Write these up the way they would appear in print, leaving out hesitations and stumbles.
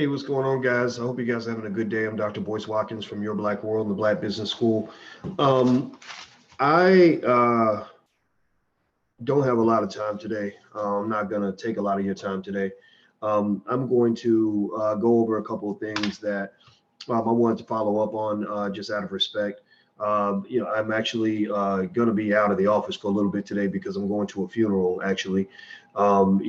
Hey, what's going on, guys? I hope you guys are having a good day. I'm Dr. Boyce Watkins from Your Black World and the Black Business School. Um, I don't have a lot of time today. I'm not going to take a lot of your time today. I'm going to go over a couple of things that I wanted to follow up on just out of respect. I'm actually going to be out of the office for a little bit today because I'm going to a funeral, actually. I don't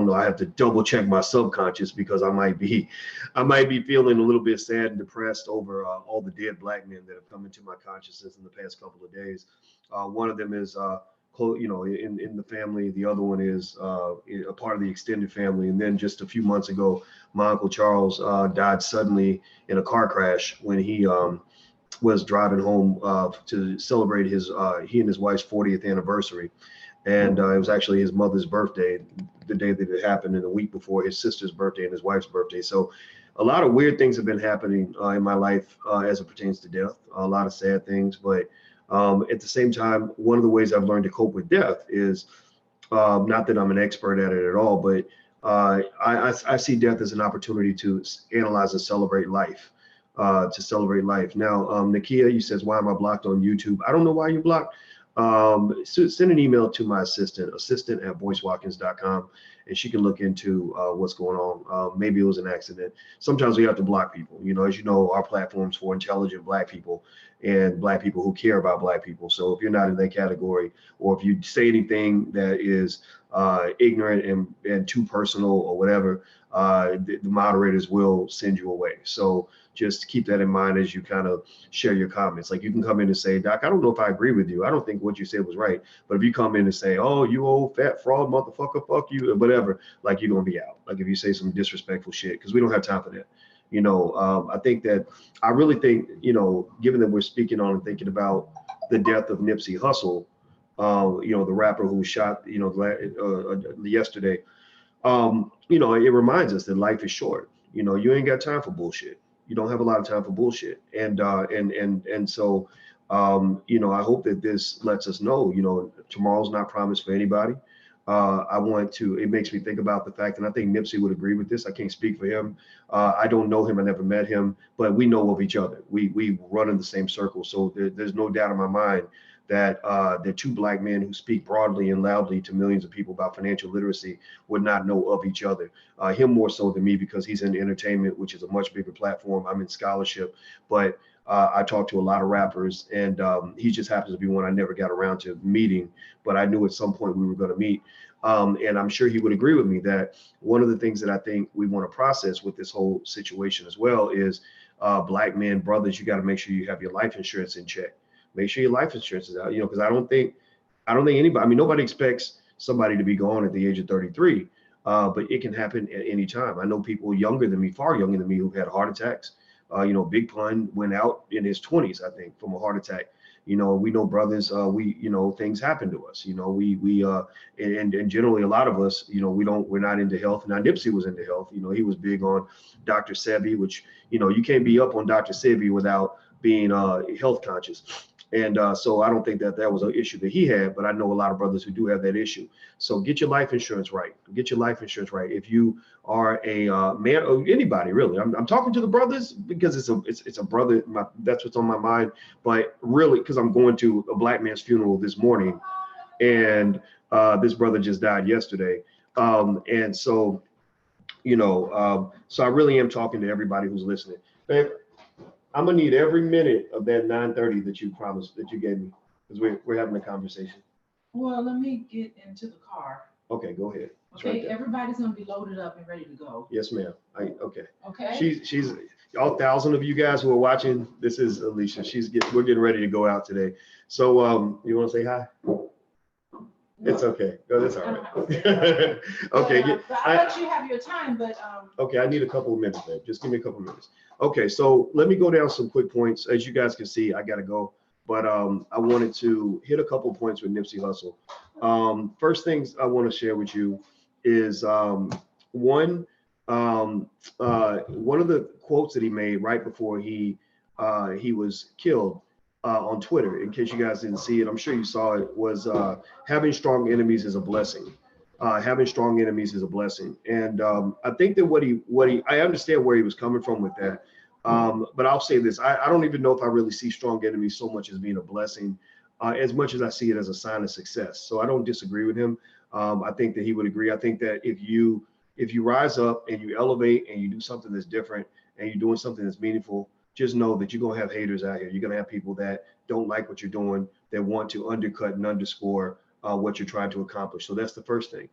know. I have to double check my subconscious because I might be feeling a little bit sad and depressed over all the dead black men that have come into my consciousness in the past couple of days. One of them is in the family. The other one is a part of the extended family. And then just a few months ago, my Uncle Charles died suddenly in a car crash when he was driving home to celebrate he and his wife's 40th anniversary. And it was actually his mother's birthday, the day that it happened, and a week before his sister's birthday and his wife's birthday. So a lot of weird things have been happening in my life as it pertains to death, a lot of sad things. But at the same time, one of the ways I've learned to cope with death is not that I'm an expert at it at all, but I see death as an opportunity to analyze and celebrate life. Now, Nakia, you says, why am I blocked on YouTube? I don't know why you're blocked. Send an email to my assistant at voicewatkins.com, and she can look into what's going on. Maybe it was an accident. Sometimes we have to block people. As you know, our platform's for intelligent black people and black people who care about black people. So if you're not in that category, or if you say anything that is ignorant and too personal or whatever, the moderators will send you away. So just keep that in mind as you kind of share your comments. Like, you can come in and say, Doc, I don't know if I agree with you. I don't think what you said was right. But if you come in and say, oh, you old fat fraud motherfucker, fuck you, or whatever, like, you're going to be out. Like, if you say some disrespectful shit, because we don't have time for that. I really think, given that we're speaking on and thinking about the death of Nipsey Hussle, the rapper who was shot, yesterday, it reminds us that life is short. You ain't got time for bullshit. You don't have a lot of time for bullshit. So I hope that this lets us know, tomorrow's not promised for anybody. It makes me think about the fact, and I think Nipsey would agree with this. I can't speak for him. I don't know him. I never met him, but we know of each other. We run in the same circle. So there's no doubt in my mind that the two black men who speak broadly and loudly to millions of people about financial literacy would not know of each other. Him more so than me, because he's in entertainment, which is a much bigger platform. I'm in scholarship, but I talked to a lot of rappers, and he just happens to be one I never got around to meeting, but I knew at some point we were going to meet. And I'm sure he would agree with me that one of the things that I think we want to process with this whole situation as well is black men, brothers, you got to make sure you have your life insurance in check. Make sure your life insurance is out, because I don't think anybody, nobody expects somebody to be gone at the age of 33, but it can happen at any time. I know people younger than me, far younger than me, who've had heart attacks. Big Pun went out in his 20s, I think, from a heart attack. We know brothers, things happen to us. And generally a lot of us, we're not into health. Now, Nipsey was into health. He was big on Dr. Sebi, which, you can't be up on Dr. Sebi without being health conscious. And so I don't think that was an issue that he had, but I know a lot of brothers who do have that issue. So get your life insurance right. Get your life insurance right. If you are a man, or anybody really, I'm talking to the brothers because it's a brother. That's what's on my mind. But really, because I'm going to a black man's funeral this morning, and this brother just died yesterday. And so, so I really am talking to everybody who's listening. I'm gonna need every minute of that 9:30 that you promised, that you gave me, because we're having a conversation. Well, let me get into the car. Okay, go ahead. Okay, everybody's gonna be loaded up and ready to go. Yes, ma'am. Okay. Okay. She's all 1,000 of you guys who are watching. This is Alicia. We're getting ready to go out today. So you want to say hi? It's okay. No, that's all right. Okay. I'll let you have your time, but okay, I need a couple of minutes, babe. Just give me a couple of minutes. Okay, so let me go down some quick points. As you guys can see, I gotta go, but I wanted to hit a couple of points with Nipsey Hussle. First things I want to share with you is one of the quotes that he made right before he was killed. On Twitter, in case you guys didn't see it, I'm sure you saw it, was having strong enemies is a blessing. Having strong enemies is a blessing. And I think that I understand where he was coming from with that. But I'll say this, I don't even know if I really see strong enemies so much as being a blessing, as much as I see it as a sign of success. So I don't disagree with him. I think that he would agree. I think that if you rise up and you elevate and you do something that's different and you're doing something that's meaningful, just know that you're going to have haters out here. You're going to have people that don't like what you're doing, that want to undercut and underscore what you're trying to accomplish. So that's the first thing.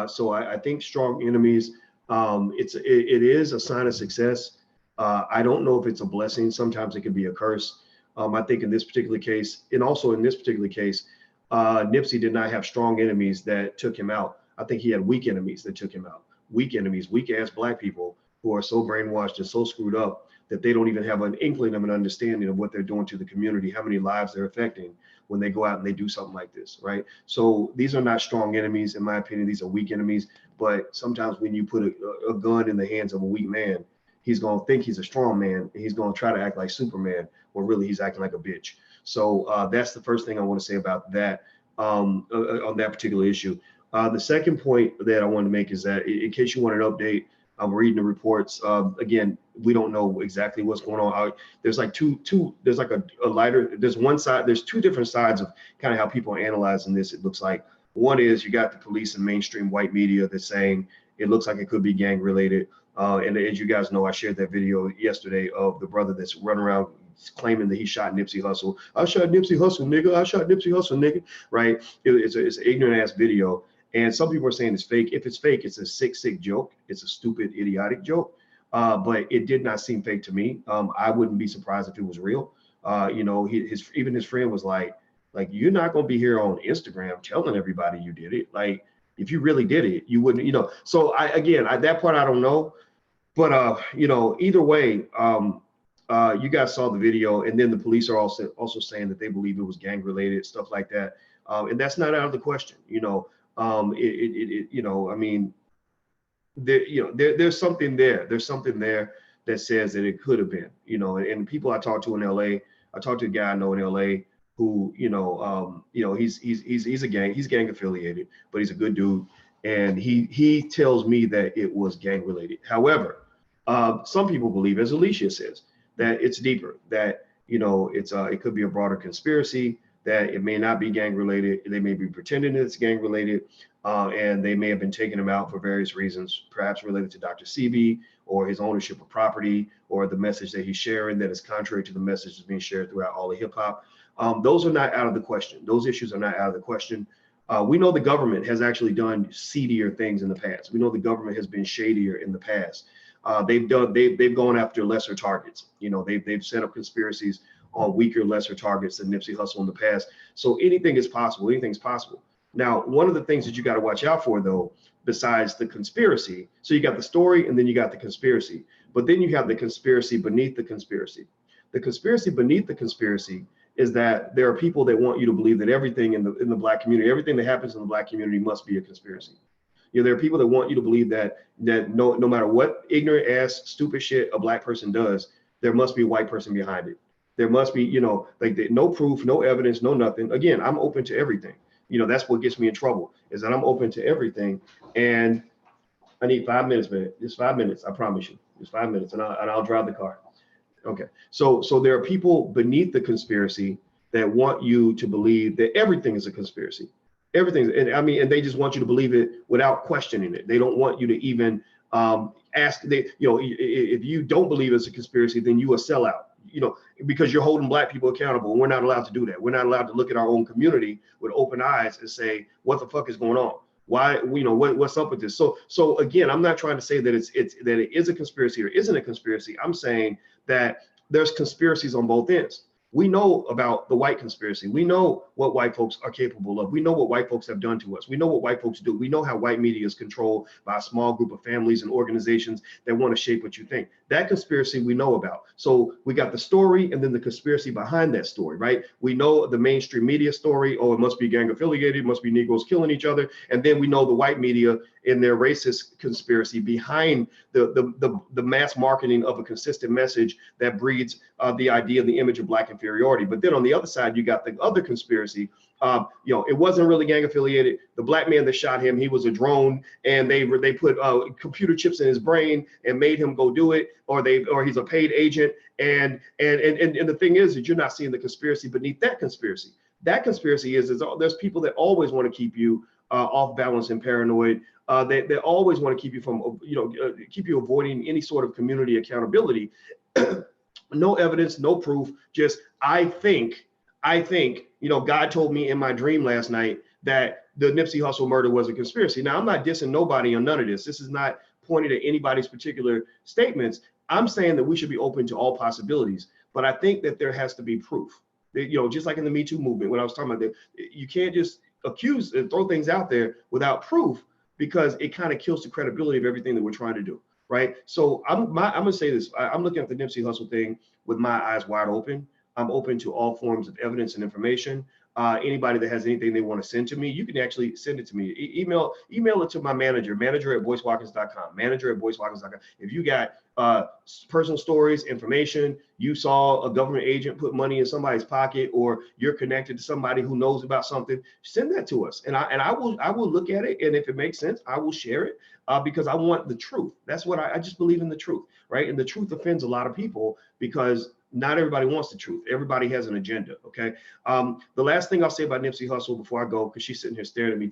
So I think strong enemies, it is a sign of success. I don't know if it's a blessing. Sometimes it can be a curse. I think in this particular case, and also in this particular case, Nipsey did not have strong enemies that took him out. I think he had weak enemies that took him out. Weak enemies, weak ass black people who are so brainwashed and so screwed up that they don't even have an inkling of an understanding of what they're doing to the community, how many lives they're affecting when they go out and they do something like this, right? So these are not strong enemies, in my opinion. These are weak enemies. But sometimes when you put a gun in the hands of a weak man, he's going to think he's a strong man, and he's going to try to act like Superman, when really he's acting like a bitch. So that's the first thing I want to say about that, on that particular issue. The second point that I want to make is that, in case you want an update, I'm reading the reports. Again, we don't know exactly what's going on. There's like there's like a lighter, there's one side, there's two different sides of kind of how people are analyzing this. It looks like one is you got the police and mainstream white media that's saying it looks like it could be gang related. And as you guys know, I shared that video yesterday of the brother that's running around claiming that he shot Nipsey Hussle. I shot Nipsey Hussle, nigga. I shot Nipsey Hussle, nigga. Right? It's an ignorant ass video. And some people are saying it's fake. If it's fake, it's a sick joke. It's a stupid, idiotic joke. But it did not seem fake to me. I wouldn't be surprised if it was real. You know, even his friend was like, you're not gonna be here on Instagram telling everybody you did it. Like, if you really did it, you wouldn't, you know. So that part I don't know. But you know, either way, you guys saw the video, and then the police are also saying that they believe it was gang related, stuff like that. And that's not out of the question, you know. You know, I mean, there's something there. There's something there that says that it could have been, you know. And people I talked to in LA, I talked to a guy I know in LA who, you know, he's gang affiliated, but he's a good dude, and he tells me that it was gang related. However, some people believe, as Alicia says, that it's deeper, that, you know, it could be a broader conspiracy, that it may not be gang related. They may be pretending that it's gang related, and they may have been taking him out for various reasons, perhaps related to Dr. Sebi or his ownership of property, or the message that he's sharing that is contrary to the message that's being shared throughout all of hip hop. Those are not out of the question. Those issues are not out of the question. We know the government has actually done seedier things in the past. We know the government has been shadier in the past. They've gone after lesser targets. You know, they've set up conspiracies on weaker, lesser targets than Nipsey Hussle in the past. So anything is possible. Anything's possible. Now, one of the things that you got to watch out for, though, besides the conspiracy, so you got the story and then you got the conspiracy, but then you have the conspiracy beneath the conspiracy. The conspiracy beneath the conspiracy is that there are people that want you to believe that everything in the black community, everything that happens in the black community must be a conspiracy. You know, there are people that want you to believe that no matter what ignorant ass stupid shit a black person does, there must be a white person behind it. There must be, you know, like no proof, no evidence, no nothing. Again, I'm open to everything. You know, that's what gets me in trouble, is that I'm open to everything. And I need 5 minutes, man. Just 5 minutes, I promise you. Just 5 minutes, and I'll drive the car. Okay. So there are people beneath the conspiracy that want you to believe that everything is a conspiracy. Everything, and I mean, and they just want you to believe it without questioning it. They don't want you to even ask. You know, if you don't believe it's a conspiracy, then you a sellout. You know, because you're holding black people accountable. And we're not allowed to do that. We're not allowed to look at our own community with open eyes and say, what the fuck is going on? Why, you know, what's up with this? So again, I'm not trying to say that it is a conspiracy or isn't a conspiracy. I'm saying that there's conspiracies on both ends. We know about the white conspiracy. We know what white folks are capable of. We know what white folks have done to us. We know what white folks do. We know how white media is controlled by a small group of families and organizations that want to shape what you think. That conspiracy we know about. So we got the story and then the conspiracy behind that story, right? We know the mainstream media story. Oh, it must be gang affiliated. It must be Negroes killing each other. And then we know the white media in their racist conspiracy behind the mass marketing of a consistent message that breeds the idea and the image of black inferiority. But then on the other side, you got the other conspiracy. It wasn't really gang affiliated. The black man that shot him, he was a drone, and they put computer chips in his brain and made him go do it, or he's a paid agent. And the thing is that you're not seeing the conspiracy beneath that conspiracy. That conspiracy is there's people that always want to keep you off balance and paranoid. They always want to keep you from, keep you avoiding any sort of community accountability. No evidence, no proof, just I think, God told me in my dream last night that the Nipsey Hussle murder was a conspiracy. Now, I'm not dissing nobody on none of this. This is not pointing at anybody's particular statements. I'm saying that we should be open to all possibilities, but I think that there has to be proof. Just like in the Me Too movement, when I was talking about that, you can't just accuse and throw things out there without proof, because it kind of kills the credibility of everything that we're trying to do, right? So I'm gonna say this. I'm looking at the Nipsey Hussle thing with my eyes wide open. I'm open to all forms of evidence and information. Anybody that has anything they want to send to me, you can actually send it to me. Email it to my manager at boycewatkins.com, manager@boycewatkins.com. If you got personal stories, information, you saw a government agent put money in somebody's pocket, or you're connected to somebody who knows about something, send that to us. And I will look at it. And if it makes sense, I will share it because I want the truth. That's what I just believe in, the truth, right? And the truth offends a lot of people because not everybody wants the truth. Everybody has an agenda. Okay. The last thing I'll say about Nipsey Hussle before I go, because she's sitting here staring at me,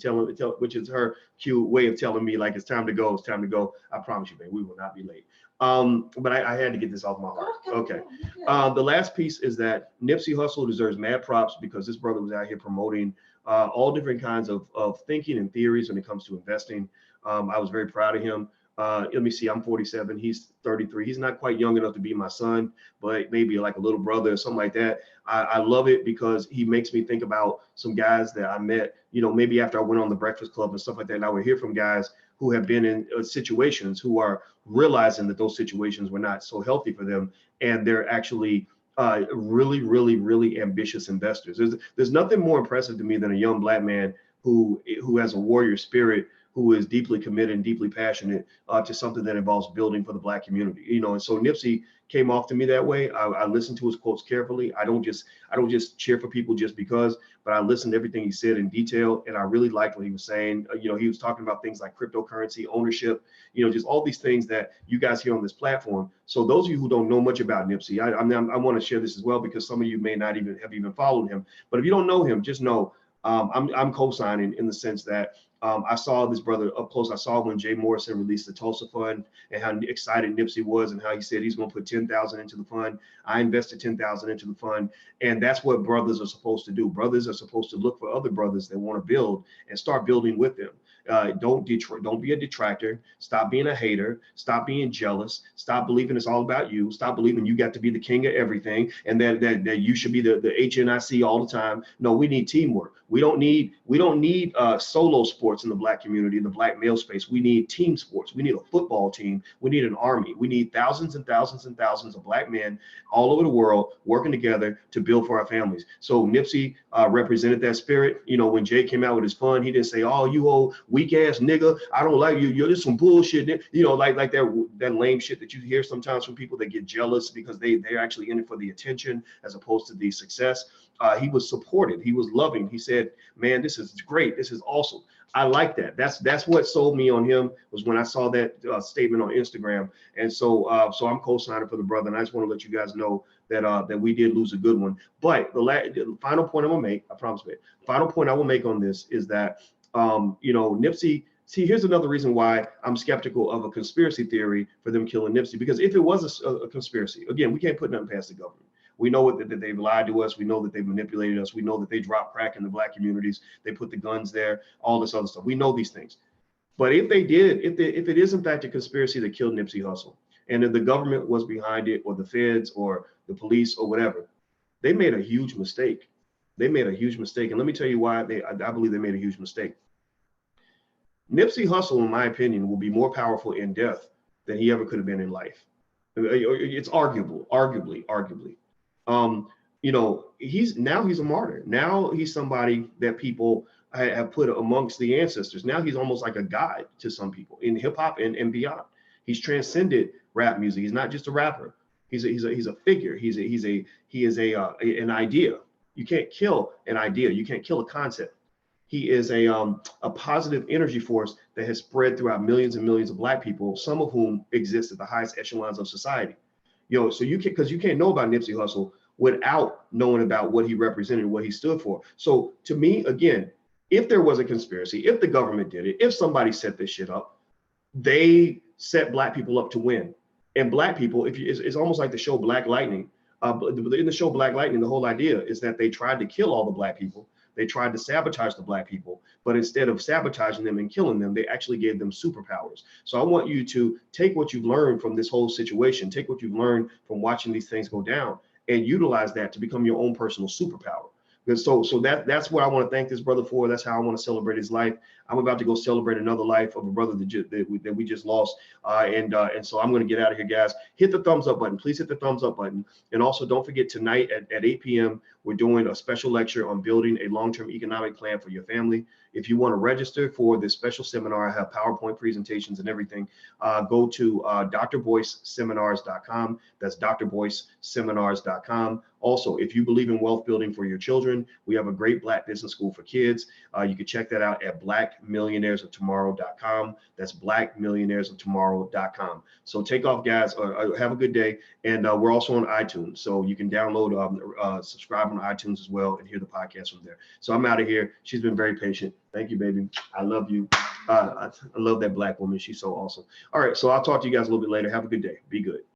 which is her cute way of telling me like it's time to go. It's time to go. I promise you, man, we will not be late. But I had to get this off my heart. Okay. The last piece is that Nipsey Hussle deserves mad props because this brother was out here promoting all different kinds of thinking and theories when it comes to investing. I was very proud of him. Let me see, I'm 47, he's 33. He's not quite young enough to be my son, but maybe like a little brother or something like that. I love it because he makes me think about some guys that I met, maybe after I went on the Breakfast Club and stuff like that. And I would hear from guys who have been in situations, who are realizing that those situations were not so healthy for them. And they're actually really, really, really ambitious investors. There's nothing more impressive to me than a young black man who has a warrior spirit, who is deeply committed and deeply passionate to something that involves building for the black community. And so Nipsey came off to me that way. I listened to his quotes carefully. I don't just cheer for people just because, but I listened to everything he said in detail, and I really liked what he was saying. He was talking about things like cryptocurrency ownership, just all these things that you guys hear on this platform. So those of you who don't know much about Nipsey, I want to share this as well, because some of you may not even have followed him. But if you don't know him, just know I'm co-signing in the sense that I saw this brother up close. I saw when Jay Morrison released the Tulsa Fund and how excited Nipsey was, and how he said he's going to put 10,000 into the fund. I invested 10,000 into the fund, and that's what brothers are supposed to do. Brothers are supposed to look for other brothers that want to build and start building with them. Don't be a detractor. Stop being a hater. Stop being jealous. Stop believing it's all about you. Stop believing you got to be the king of everything and that you should be the HNIC all the time. No, we need teamwork. We don't need solo sports in the black community, in the black male space. We need team sports. We need a football team. We need an army. We need thousands and thousands and thousands of black men all over the world working together to build for our families. So Nipsey represented that spirit. When Jay came out with his fund, he didn't say, "Oh, you old weak ass nigga, I don't like you. You're just some bullshit." Like that lame shit that you hear sometimes from people that get jealous because they're actually in it for the attention as opposed to the success. He was supported. He was loving. He said, "Man, this is great. This is awesome." I like that. That's what sold me on him, was when I saw that statement on Instagram. And so I'm co-signing for the brother. And I just want to let you guys know that we did lose a good one. But the final point I'm gonna make, I promise, man. Final point I will make on this is that Nipsey. See, here's another reason why I'm skeptical of a conspiracy theory for them killing Nipsey. Because if it was a conspiracy, again, we can't put nothing past the government. We know that they've lied to us. We know that they've manipulated us. We know that they dropped crack in the black communities. They put the guns there, all this other stuff. We know these things. But if they did, if it is in fact a conspiracy that killed Nipsey Hussle, and if the government was behind it, or the feds, or the police, or whatever, they made a huge mistake. They made a huge mistake. And let me tell you why I believe they made a huge mistake. Nipsey Hussle, in my opinion, will be more powerful in death than he ever could have been in life. It's arguably. He's a martyr. Now he's somebody that people have put amongst the ancestors. Now he's almost like a god to some people in hip hop and beyond. He's transcended rap music. He's not just a rapper. He's a figure. He is an idea. You can't kill an idea. You can't kill a concept. He is a positive energy force that has spread throughout millions and millions of Black people, some of whom exist at the highest echelons of society. So you can, because you can't know about Nipsey Hussle without knowing about what he represented, what he stood for. So to me, again, if there was a conspiracy, if the government did it, if somebody set this shit up, they set Black people up to win. And Black people, it's almost like the show Black Lightning. In the show Black Lightning, the whole idea is that they tried to kill all the Black people. They tried to sabotage the Black people, but instead of sabotaging them and killing them, they actually gave them superpowers. So I want you to take what you've learned from this whole situation, take what you've learned from watching these things go down, and utilize that to become your own personal superpower. So that's what I want to thank this brother for. That's how I want to celebrate his life. I'm about to go celebrate another life of a brother that we just lost. And so I'm going to get out of here, guys. Hit the thumbs up button. Please hit the thumbs up button. And also don't forget, tonight at 8 p.m., we're doing a special lecture on building a long-term economic plan for your family. If you want to register for this special seminar, I have PowerPoint presentations and everything. Go to drboyceseminars.com. That's drboyceseminars.com. Also, if you believe in wealth building for your children, we have a great Black business school for kids. You can check that out at blackmillionairesoftomorrow.com. That's blackmillionairesoftomorrow.com. So take off, guys. Have a good day. And we're also on iTunes. So you can download, subscribe on iTunes as well, and hear the podcast from there. So I'm out of here. She's been very patient. Thank you, baby. I love you. I love that Black woman. She's so awesome. All right. So I'll talk to you guys a little bit later. Have a good day. Be good.